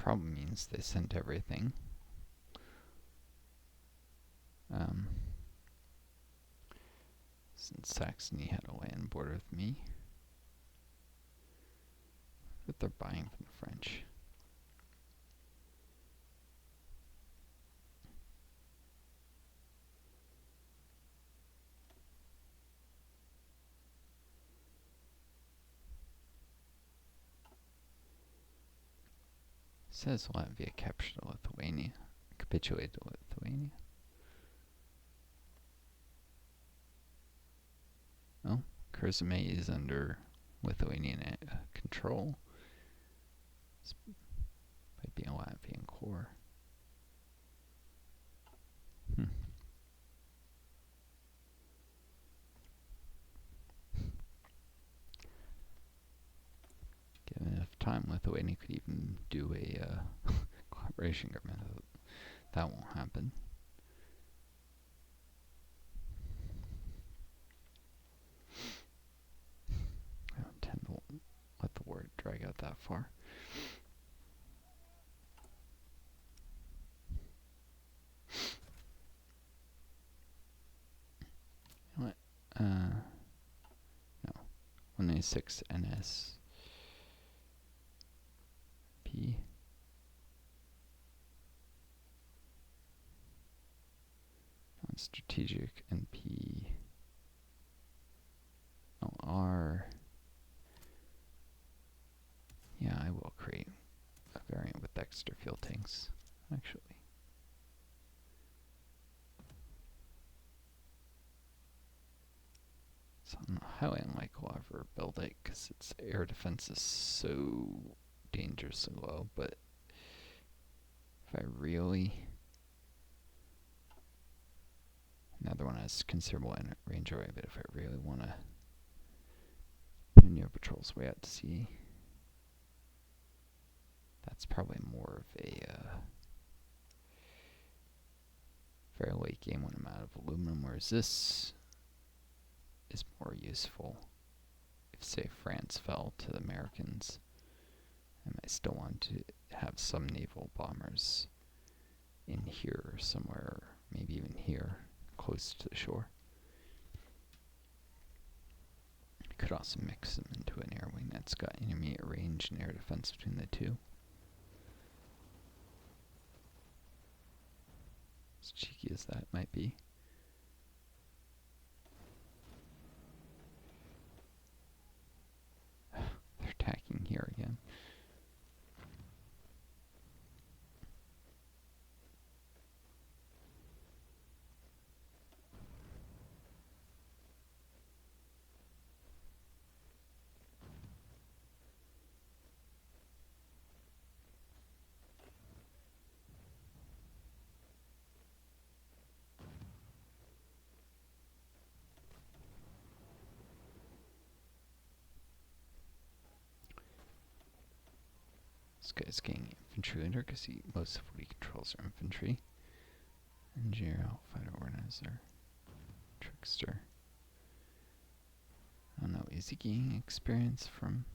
probably means they sent everything. Since Saxony had a land border with me. But they're buying from the French. Says Latvia captured Lithuania, capitulated Lithuania. Oh, Kurzeme is under Lithuanian control. This might be a Latvian core. Given enough time, Lithuania could even do a collaboration government. That won't happen. I don't tend to let the war drag out that far. You know what? No. 196 NS. P. Non-strategic NP. LR. Yeah, I will create a variant with extra fuel tanks, actually. So I'm highly unlikely I'll ever build it because its air defense is so dangerously low, but if I really... Another one has considerable range array, but if I really want to do new patrols way out to sea, that's probably more of a very late game when I'm out of aluminum, whereas this is more useful if, say, France fell to the Americans. I might still want to have some naval bombers in here somewhere, or maybe even here, close to the shore. I could also mix them into an air wing that's got intermediate range and air defense between the two. As cheeky as that might be. They're attacking here again. This guy's getting infantry leader because most of what he controls are infantry. Engineer, fighter organizer, trickster. I don't know, is he gaining experience from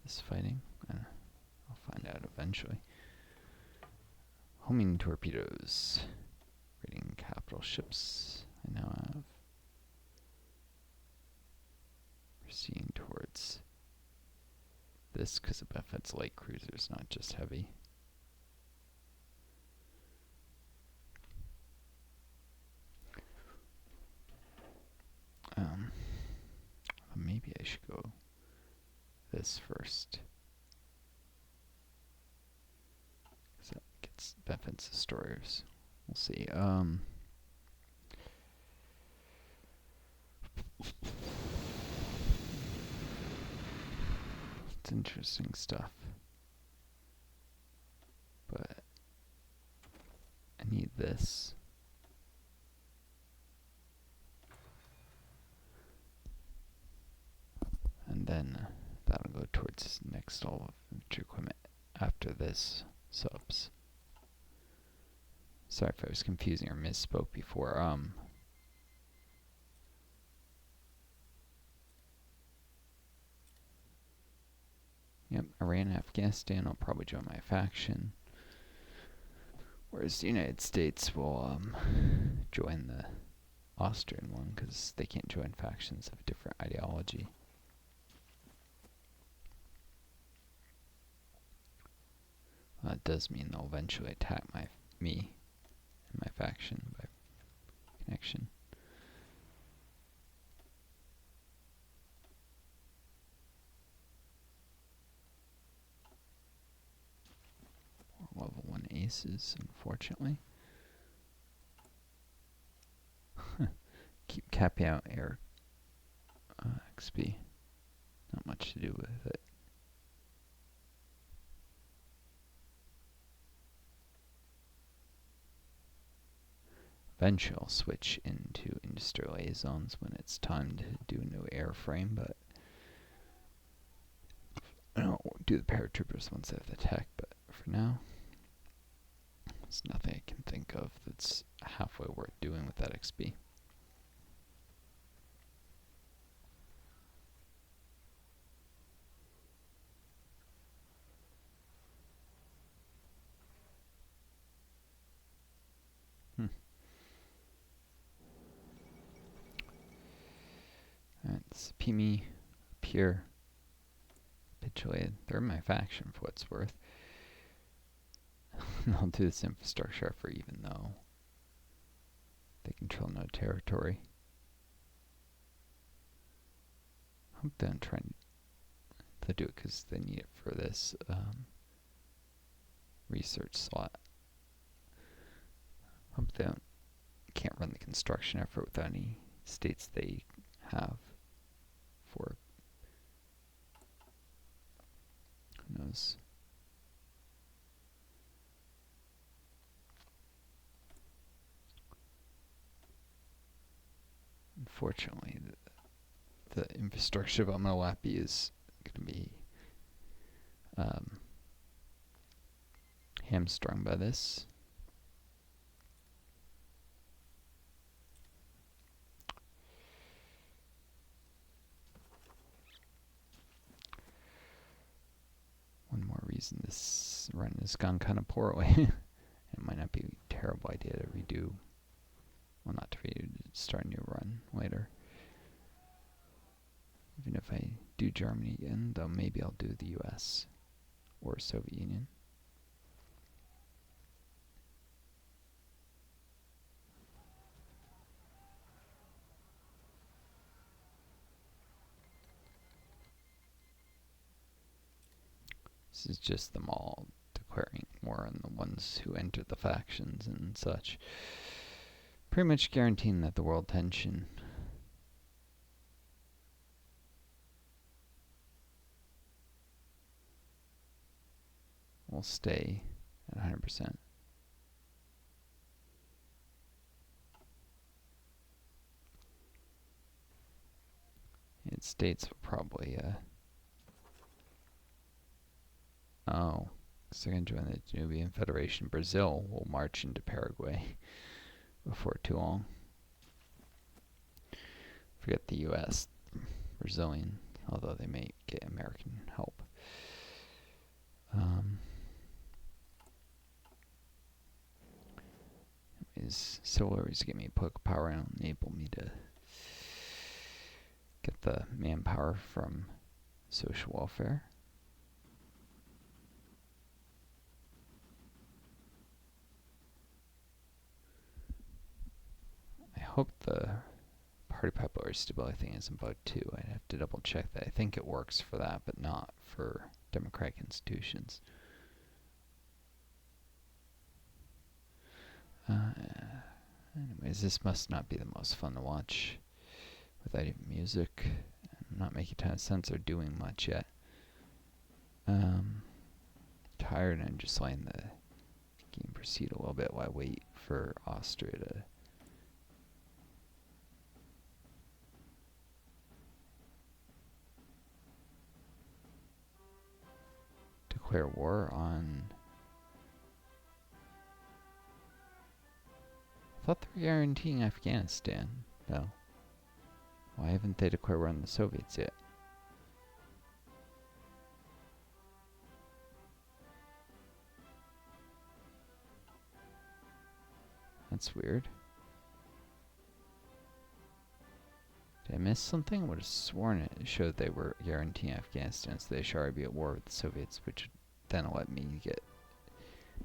this fighting? I don't know. I'll find out eventually. Homing torpedoes. Raiding capital ships. I now have. Proceeding towards this because it benefits light cruisers, not just heavy. Maybe I should go this first. Because that gets benefits destroyers. We'll see. It's interesting stuff. But I need this. And then that'll go towards next all of infantry equipment after this subs. Sorry if I was confusing or misspoke before. Yep, Iran and Afghanistan will probably join my faction. Whereas the United States will join the Austrian one because they can't join factions of different ideology. That does mean they'll eventually attack me and my faction by connection. Level 1 aces, unfortunately. Keep capping out air XP. Not much to do with it. Eventually I'll switch into industrial liaisons when it's time to do a new airframe, but I'll do the paratroopers once I have the tech, but for now, there's nothing I can think of that's halfway worth doing with that XP. Alright, Pimi, Pure, capitulated. They're in my faction for what's worth. I'll do this infrastructure effort even though they control no territory. Hope they don't try to do it because they need it for this research slot. Hope they can't run the construction effort without any states they have for. Who knows? Unfortunately, the infrastructure of Amalapi is going to be hamstrung by this. One more reason this run has gone kind of poorly. It might not be a terrible idea to redo. Well, not to redo, to start a new run later. Even if I do Germany again, though maybe I'll do the US or Soviet Union. This is just them all declaring war on the ones who entered the factions and such. Pretty much guaranteeing that the world tension will stay at 100%. United States will probably oh, so they're going to join the Danubian Federation. Brazil will march into Paraguay before too long. Forget the US, Brazilian, although they may get American help. Solar is giving me political power and enable me to get the manpower from social welfare. I hope the party popular stability thing isn't bugged too. I'd have to double check that. I think it works for that, but not for democratic institutions. Anyways, this must not be the most fun to watch without even music. I'm not making a ton of sense or doing much yet. Tired and just letting the game proceed a little bit while I wait for Austria to declare war on. I thought they were guaranteeing Afghanistan, though. Why haven't they declared war on the Soviets yet? That's weird. Did I miss something? I would have sworn it showed they were guaranteeing Afghanistan, so they should already be at war with the Soviets, which would then let me get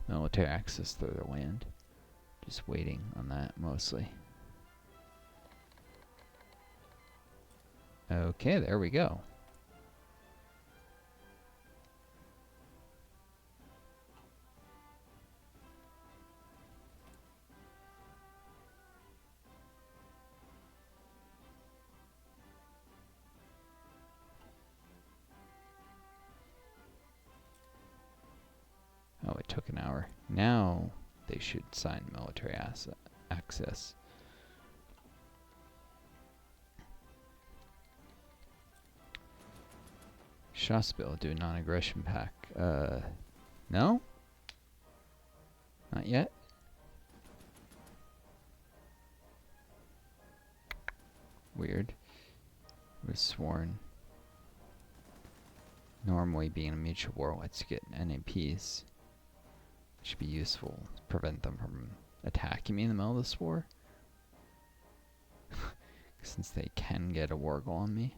military access through their land. Just waiting on that, mostly. Okay, there we go. Oh, it took an hour. Now they should sign military access. Shasbil, do a non-aggression pact. No? Not yet? Weird. I was sworn. Normally, being a mutual war lets you get NAPs. Should be useful to prevent them from attacking me in the middle of this war. Since they can get a war goal on me.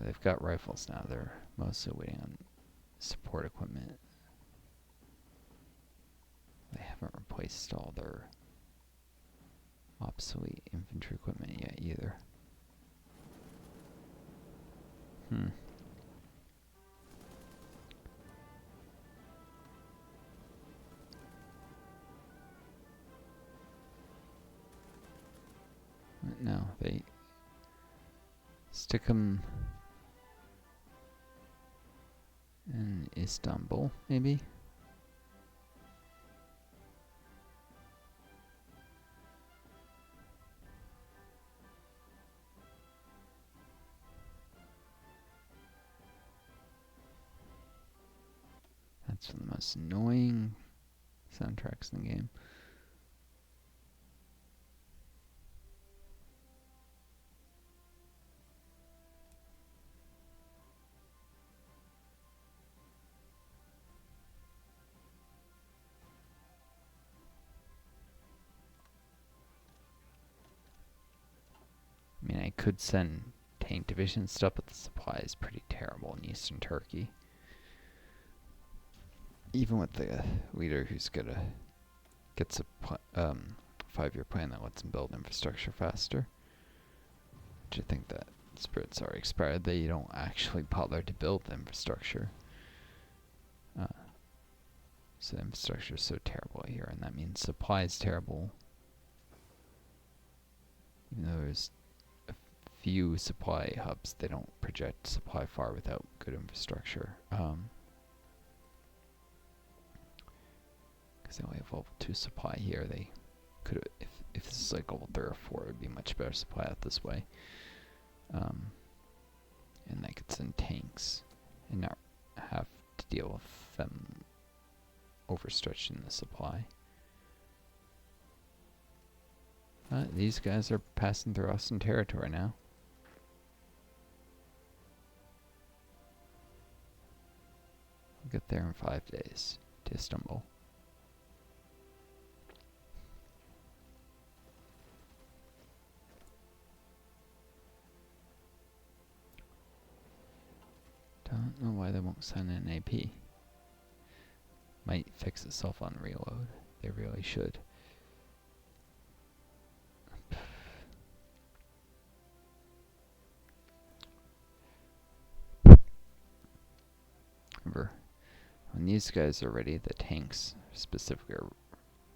They've got rifles now. They're mostly waiting on support equipment. They haven't replaced all their obsolete infantry equipment yet either. No, they stick them in Istanbul, maybe? That's one of the most annoying soundtracks in the game. I mean, I could send tank division stuff, but the supply is pretty terrible in eastern Turkey. Even with the leader who's gonna get a 5-year plan that lets him build infrastructure faster. Which I think that spirit's already expired. They don't actually bother to build the infrastructure. So the infrastructure is so terrible here, and that means supply is terrible. Even though there's a few supply hubs, they don't project supply far without good infrastructure. Because they only have level 2 supply here. They could, if this is like level 3 or 4, it would be much better supply out this way. And they could send tanks and not have to deal with them overstretching the supply. These guys are passing through Austrian territory now. I'll get there in 5 days to Istanbul. Don't know why they won't sign an AP. Might fix itself on reload. They really should. Remember, when these guys are ready, the tanks specifically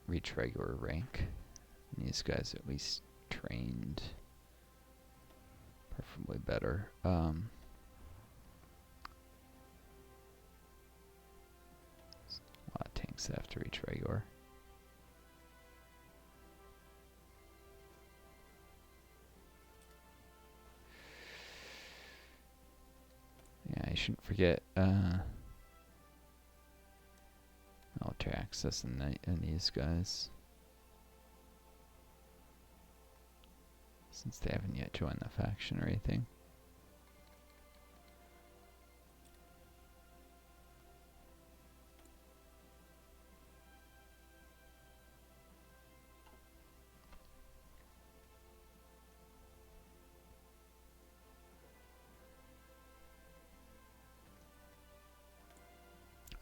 reach regular rank. And these guys at least trained preferably better. A lot of tanks have to reach regular. Yeah, I shouldn't forget military access in these guys, since they haven't yet joined the faction or anything.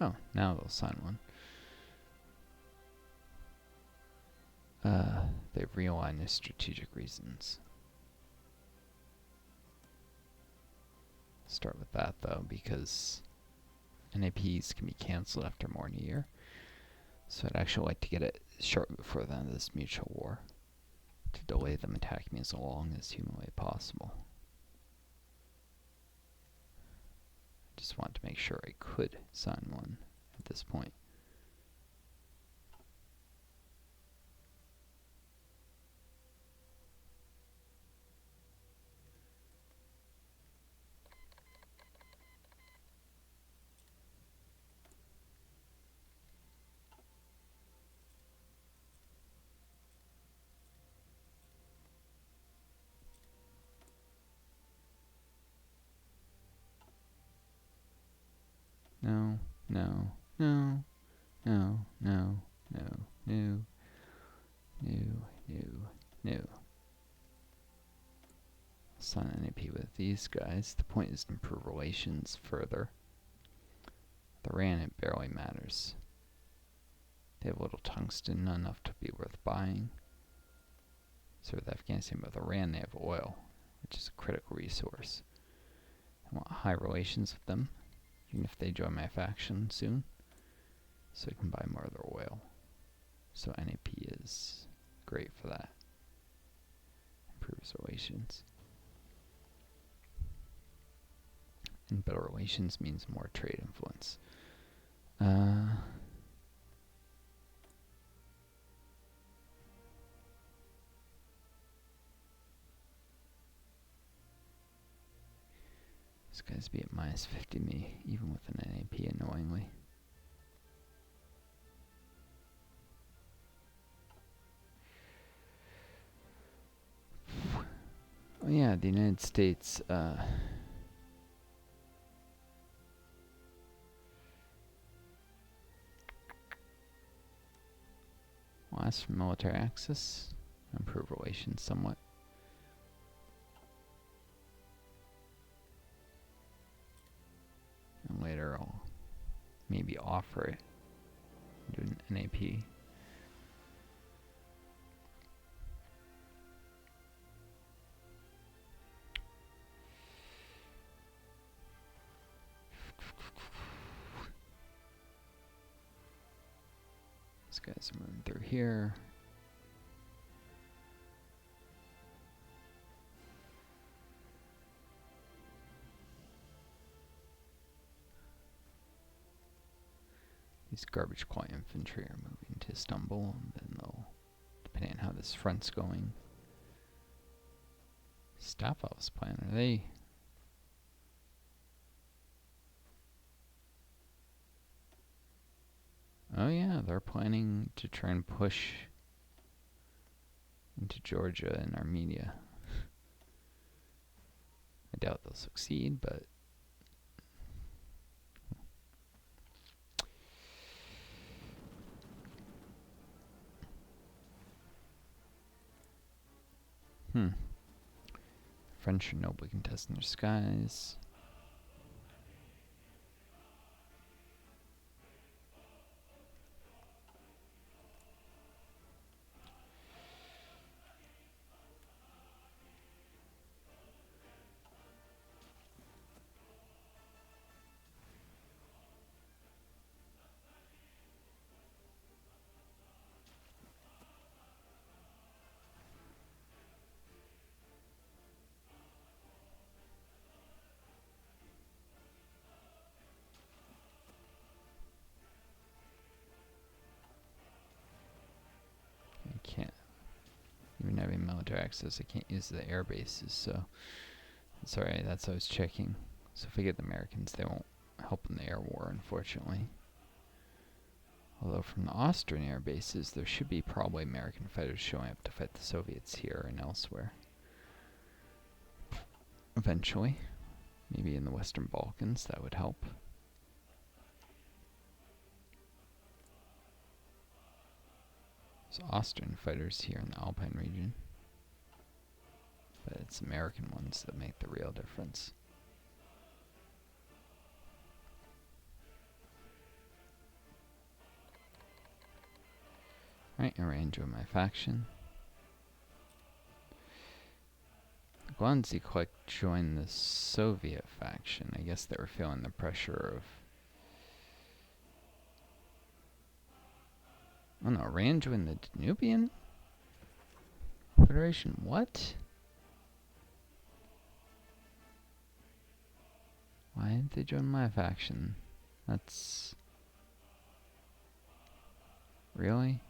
Oh, now they'll sign one. They realign their strategic reasons. Start with that though, because NAPs can be cancelled after more than a year. So I'd actually like to get it shortly before the end of this mutual war, to delay them attacking me as long as humanly possible. I just want to make sure I could sign one at this point. No, no, no, no, no, no, no, no, no, no. Sign an NAP with these guys. The point is to improve relations further. The Iran, it barely matters. They have a little tungsten, not enough to be worth buying. So with Afghanistan, but with Iran, they have oil, which is a critical resource. I want high relations with them, even if they join my faction soon, so I can buy more of their oil. So NAP is great for that. Improves relations. And better relations means more trade influence. This guy's be at minus 50 me, even with an NAP, annoyingly. Oh yeah, the United States, will ask for military access, improve relations somewhat. And later I'll maybe offer it, do an NAP. These guys are moving through here. These garbage claw infantry are moving to Istanbul, and then they'll, depending on how this front's going. Staff office plan, are they? Oh yeah, they're planning to try and push into Georgia and Armenia. I doubt they'll succeed, but French are nobly contesting their skies. I can't, even having military access, I can't use the air bases, so sorry, that's what I was checking. So if I get the Americans, they won't help in the air war, unfortunately. Although from the Austrian air bases, there should be probably American fighters showing up to fight the Soviets here and elsewhere. Eventually. Maybe in the Western Balkans, that would help. There's Austrian fighters here in the Alpine region. But it's American ones that make the real difference. Right, arrange with my faction. Guanzi Click joined the Soviet faction. I guess they were feeling the pressure of... Oh no, Rand joined the Danubian Federation? What? Why didn't they join my faction? That's... Really?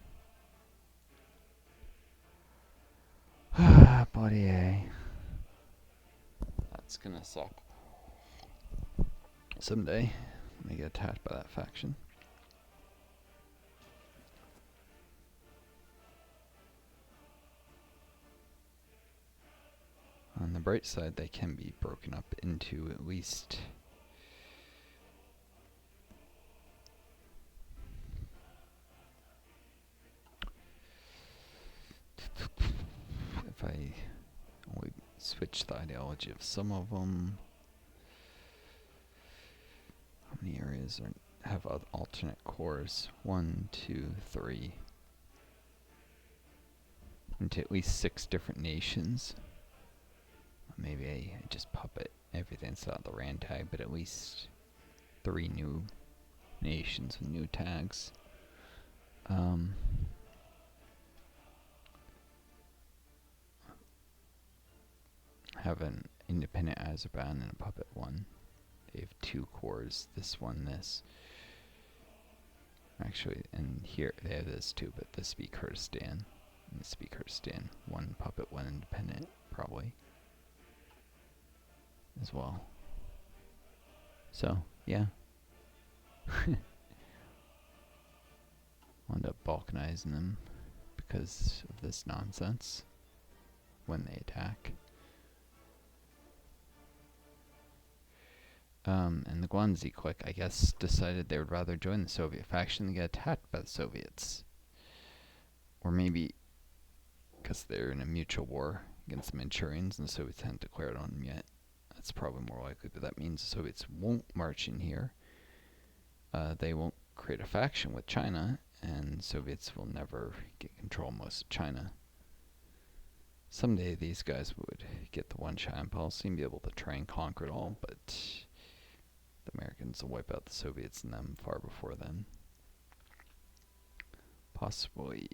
Body. That's gonna suck. Someday, I'm gonna get attacked by that faction. On the bright side, they can be broken up into at least... If I only switch the ideology of some of them... How many areas have alternate cores? 1, 2, 3. Into at least 6 different nations. Maybe I just puppet everything inside the RAND tag, but at least 3 new nations with new tags. Have an independent Azerbaijan and a puppet one. They have 2 cores, this one, this. Actually, and here they have this too, but this be Kurdistan. And this be Kurdistan. 1 puppet, 1 independent, probably. As well. So, yeah. I'll end up balkanizing them because of this nonsense when they attack. And the Guanzi clique, I guess, decided they would rather join the Soviet faction than get attacked by the Soviets. Or maybe because they're in a mutual war against the Manchurians and the Soviets haven't declared on them yet. That's probably more likely, but that means the Soviets won't march in here. They won't create a faction with China, and Soviets will never get control of most of China. Someday these guys would get the one China policy and be able to try and conquer it all, but the Americans will wipe out the Soviets and them far before then. Possibly,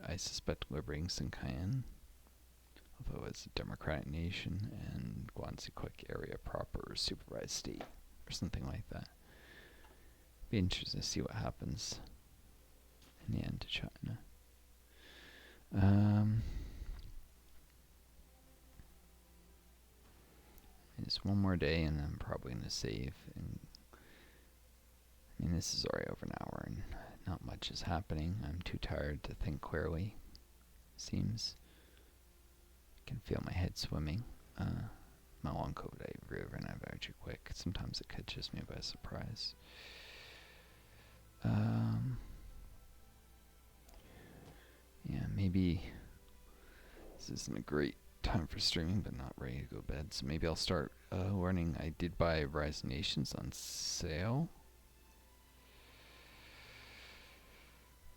I suspect, liberating Sinkian, although it's a democratic nation, and Guanzi Click area proper supervised state, or something like that. Be interesting to see what happens in the end to China. Just one more day and I'm probably going to save. And I mean, this is already over an hour and not much is happening. I'm too tired to think clearly, seems. I can feel my head swimming. My long COVID, I really ran out of energy quick. Sometimes it catches me by surprise. Yeah, maybe this isn't a great time for streaming, but not ready to go to bed. So maybe I'll start learning. I did buy Rise of Nations on sale.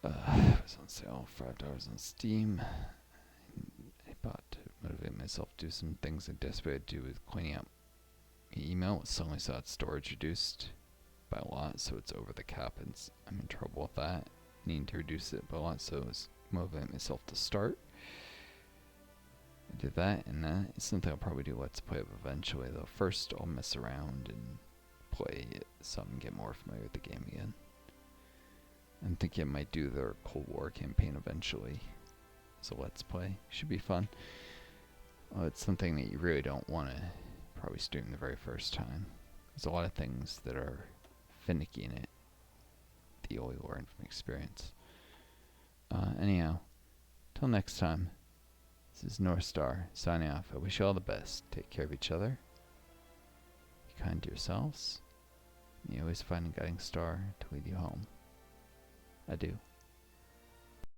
It was on sale, $5 on Steam. I bought to motivate myself to do some things I desperately do with cleaning up my email. Suddenly saw its storage reduced by a lot, so it's over the cap, and I'm in trouble with that. Needing to reduce it by a lot, so I was motivating myself to start. I did that, and it's something I'll probably do Let's Play of eventually, though. First, I'll mess around and play some and get more familiar with the game again. I'm thinking I might do their Cold War campaign eventually as a Let's Play. Should be fun. It's something that you really don't want to probably stream the very first time. There's a lot of things that are finicky in it that you only learn from experience. Anyhow, till next time. This is Northstar, signing off. I wish you all the best. Take care of each other. Be kind to yourselves. And you always find a guiding star to lead you home. Adieu.